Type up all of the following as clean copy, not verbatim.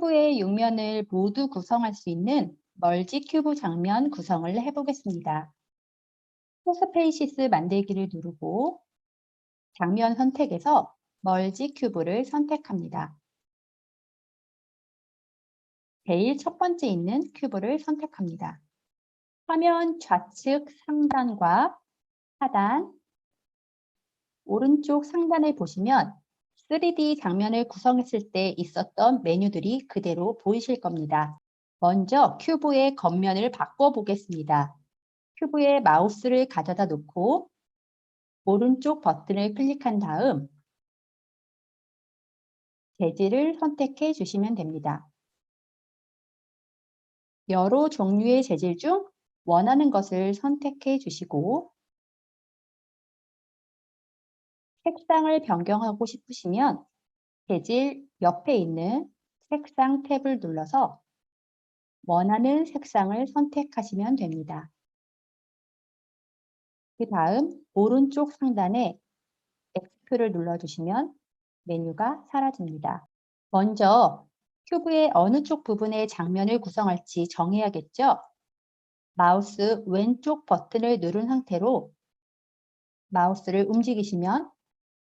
큐브의 육면을 모두 구성할 수 있는 멀지 큐브 장면 구성을 해보겠습니다. 포스페이시스 만들기를 누르고 장면 선택에서 멀지 큐브를 선택합니다. 제일 첫 번째 있는 큐브를 선택합니다. 화면 좌측 상단과 하단, 오른쪽 상단에 보시면 3D 장면을 구성했을 때 있었던 메뉴들이 그대로 보이실 겁니다. 먼저 큐브의 겉면을 바꿔보겠습니다. 큐브에 마우스를 가져다 놓고 오른쪽 버튼을 클릭한 다음 재질을 선택해 주시면 됩니다. 여러 종류의 재질 중 원하는 것을 선택해 주시고 색상을 변경하고 싶으시면 재질 옆에 있는 색상 탭을 눌러서 원하는 색상을 선택하시면 됩니다. 그 다음 오른쪽 상단에 X표를 눌러주시면 메뉴가 사라집니다. 먼저 큐브의 어느 쪽 부분에 장면을 구성할지 정해야겠죠? 마우스 왼쪽 버튼을 누른 상태로 마우스를 움직이시면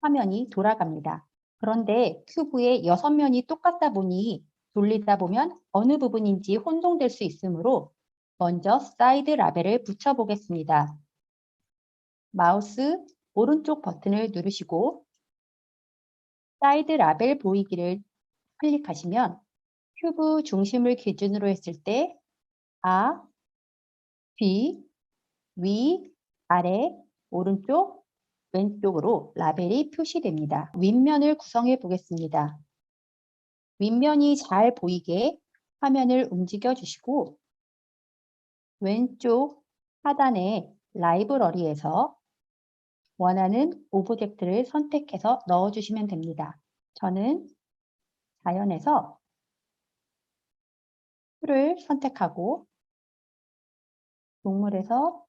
화면이 돌아갑니다. 그런데 큐브의 6면이 똑같다 보니 돌리다 보면 어느 부분인지 혼동될 수 있으므로 먼저 사이드 라벨을 붙여보겠습니다. 마우스 오른쪽 버튼을 누르시고 사이드 라벨 보이기를 클릭하시면 큐브 중심을 기준으로 했을 때 아, 뒤, 위, 아래, 오른쪽, 왼쪽으로 라벨이 표시됩니다. 윗면을 구성해 보겠습니다. 윗면이 잘 보이게 화면을 움직여 주시고 왼쪽 하단의 라이브러리에서 원하는 오브젝트를 선택해서 넣어주시면 됩니다. 저는 자연에서 풀을 선택하고 동물에서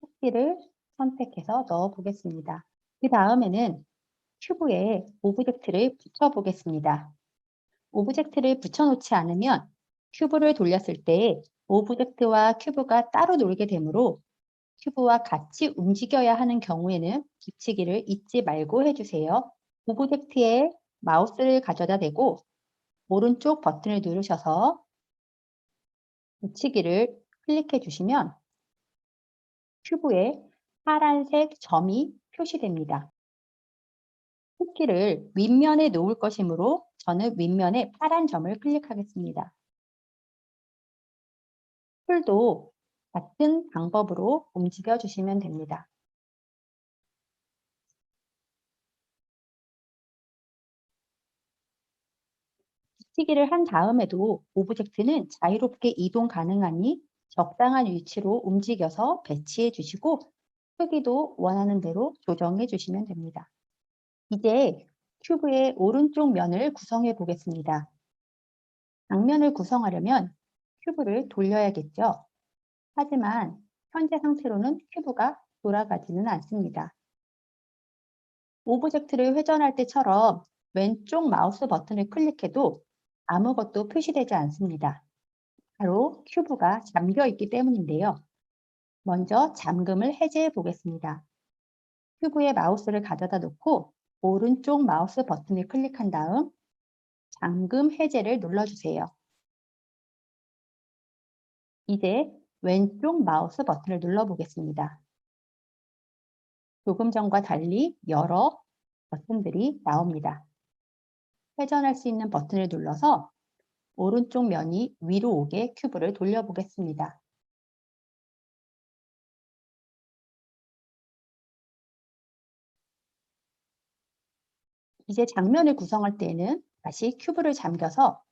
토끼를 선택해서 넣어 보겠습니다. 그 다음에는 큐브에 오브젝트를 붙여 보겠습니다. 오브젝트를 붙여놓지 않으면 큐브를 돌렸을 때 오브젝트와 큐브가 따로 놀게 되므로 큐브와 같이 움직여야 하는 경우에는 붙이기를 잊지 말고 해주세요. 오브젝트에 마우스를 가져다 대고 오른쪽 버튼을 누르셔서 붙이기를 클릭해 주시면 큐브에 파란색 점이 표시됩니다. 토끼를 윗면에 놓을 것이므로 저는 윗면에 파란 점을 클릭하겠습니다. 풀도 같은 방법으로 움직여 주시면 됩니다. 붙이기를 한 다음에도 오브젝트는 자유롭게 이동 가능하니 적당한 위치로 움직여서 배치해 주시고 크기도 원하는 대로 조정해 주시면 됩니다. 이제 큐브의 오른쪽 면을 구성해 보겠습니다. 장면을 구성하려면 큐브를 돌려야겠죠. 하지만 현재 상태로는 큐브가 돌아가지는 않습니다. 오브젝트를 회전할 때처럼 왼쪽 마우스 버튼을 클릭해도 아무것도 표시되지 않습니다. 바로 큐브가 잠겨 있기 때문인데요. 먼저 잠금을 해제해 보겠습니다. 큐브에 마우스를 가져다 놓고 오른쪽 마우스 버튼을 클릭한 다음 잠금 해제를 눌러주세요. 이제 왼쪽 마우스 버튼을 눌러보겠습니다. 조금 전과 달리 여러 버튼들이 나옵니다. 회전할 수 있는 버튼을 눌러서 오른쪽 면이 위로 오게 큐브를 돌려보겠습니다. 이제 장면을 구성할 때에는 다시 큐브를 잠궈서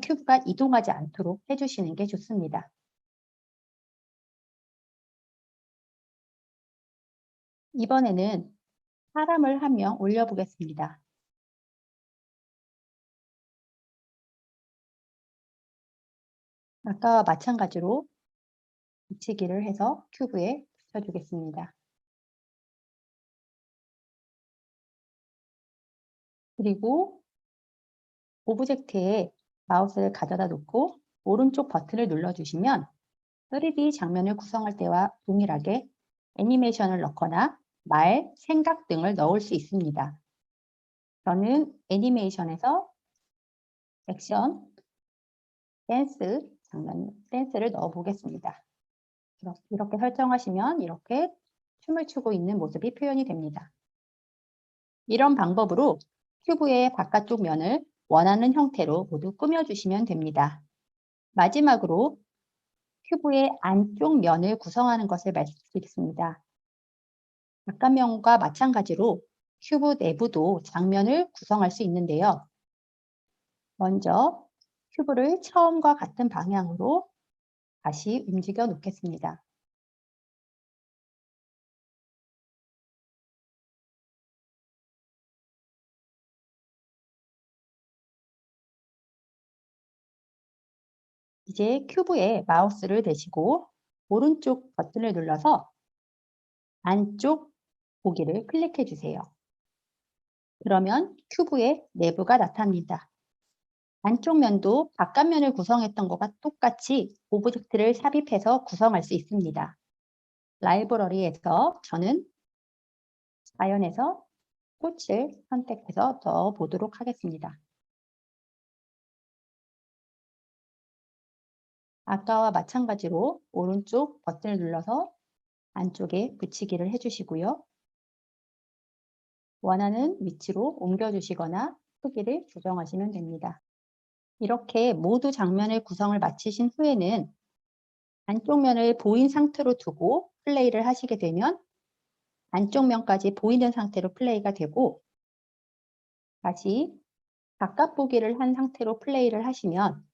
큐브가 이동하지 않도록 해주시는 게 좋습니다. 이번에는 사람을 한 명 올려보겠습니다. 아까와 마찬가지로 붙이기를 해서 큐브에 붙여주겠습니다. 그리고 오브젝트에 마우스를 가져다 놓고 오른쪽 버튼을 눌러주시면 3D 장면을 구성할 때와 동일하게 애니메이션을 넣거나 말, 생각 등을 넣을 수 있습니다. 저는 애니메이션에서 액션, 댄스를 넣어 보겠습니다. 이렇게 설정하시면 이렇게 춤을 추고 있는 모습이 표현이 됩니다. 이런 방법으로 큐브의 바깥쪽 면을 원하는 형태로 모두 꾸며주시면 됩니다. 마지막으로 큐브의 안쪽 면을 구성하는 것을 말씀드리겠습니다. 바깥면과 마찬가지로 큐브 내부도 장면을 구성할 수 있는데요. 먼저 큐브를 처음과 같은 방향으로 다시 움직여 놓겠습니다. 이제 큐브에 마우스를 대시고 오른쪽 버튼을 눌러서 안쪽 보기를 클릭해 주세요. 그러면 큐브의 내부가 나타납니다. 안쪽 면도 바깥면을 구성했던 것과 똑같이 오브젝트를 삽입해서 구성할 수 있습니다. 라이브러리에서 저는 자연에서 꽃을 선택해서 넣어 보도록 하겠습니다. 아까와 마찬가지로 오른쪽 버튼을 눌러서 안쪽에 붙이기를 해주시고요. 원하는 위치로 옮겨주시거나 크기를 조정하시면 됩니다. 이렇게 모두 장면의 구성을 마치신 후에는 안쪽 면을 보인 상태로 두고 플레이를 하시게 되면 안쪽 면까지 보이는 상태로 플레이가 되고 다시 바깥 보기를 한 상태로 플레이를 하시면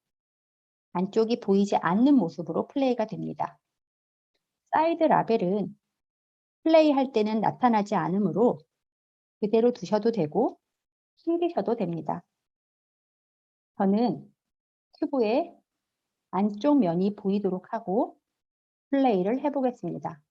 안쪽이 보이지 않는 모습으로 플레이가 됩니다. 사이드 라벨은 플레이할 때는 나타나지 않으므로 그대로 두셔도 되고 숨기셔도 됩니다. 저는 큐브의 안쪽 면이 보이도록 하고 플레이를 해보겠습니다.